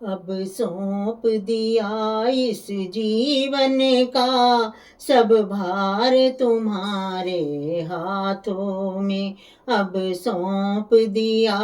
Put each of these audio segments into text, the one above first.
अब सौंप दिया इस जीवन का सब भार तुम्हारे हाथों में। अब सौंप दिया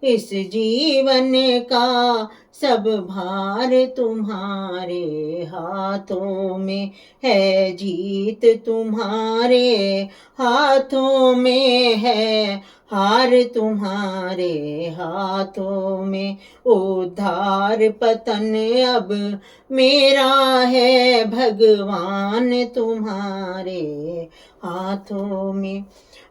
इस जीवन का सब भार तुम्हारे हाथों में। है जीत तुम्हारे हाथों में है, हार तुम्हारे हाथों में। उद्धार पतन अब मेरा है, भगवान तुम्हारे हाथों में।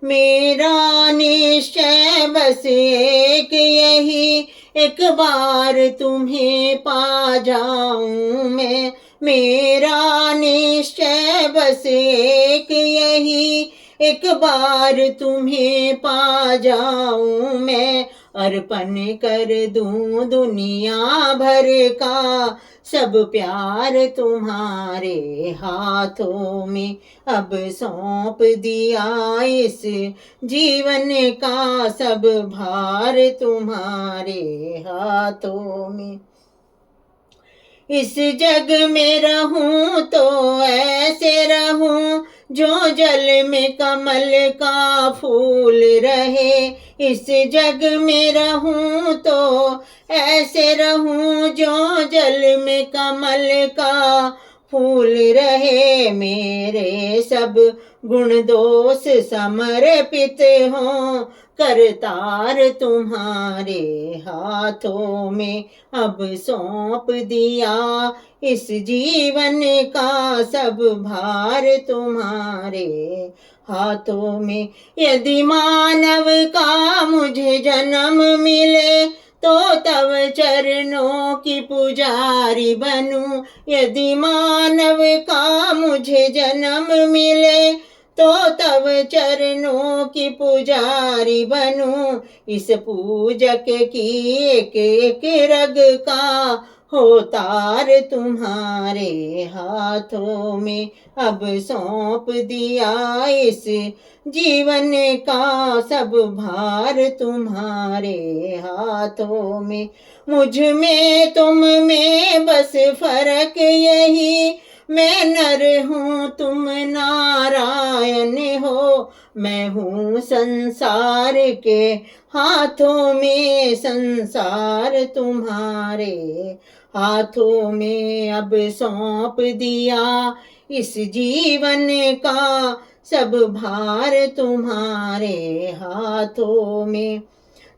मेरा निश्चय बस एक यही, एक बार तुम्हें पा जाऊं मैं। मेरा निश्चय बस एक यही, एक बार तुम्हें पा जाऊं मैं। अर्पण कर दूं दुनिया भर का सब प्यार तुम्हारे हाथों में। अब सौंप दिया इस जीवन का सब भार तुम्हारे हाथों में। इस जग में रहूं तो ऐसे रहूं जो जल में कमल का फूल रहे। इस जग में रहूं तो ऐसे रहूं जो जल में कमल का फूल रहे। मेरे सब गुण दोष समर्पित हों, करतार तुम्हारे हाथों में। अब सौंप दिया इस जीवन का सब भार तुम्हारे हाथों में। यदि मानव का मुझे जन्म मिले तो तव चरणों की पुजारी बनूं। यदि मानव का मुझे जन्म मिले तो तव चरणों की पुजारी बनूं। इस पूजक की एक एक रग का हो तार तुम्हारे हाथों में। अब सौंप दिया इस जीवन का सब भार तुम्हारे हाथों में। मुझ में तुम में बस फर्क यही, मैं नर हूँ तुम नारायण हो। मैं हूँ संसार के हाथों में, संसार तुम्हारे हाथों में। अब सौंप दिया इस जीवन का सब भार तुम्हारे हाथों में।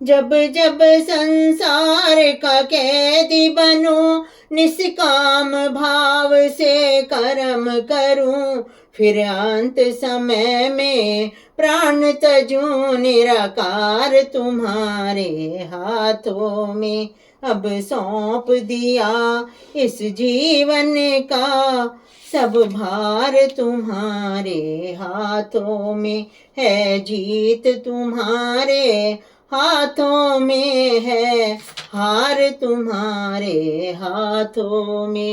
जब जब संसार का कैदी बनूं, निष्काम भाव से कर्म करूं। फिर अंत समय में प्राण तजूं, निराकार तुम्हारे हाथों में। अब सौंप दिया इस जीवन का सब भार तुम्हारे हाथों में। है जीत तुम्हारे हाथों में है, हार तुम्हारे हाथों में।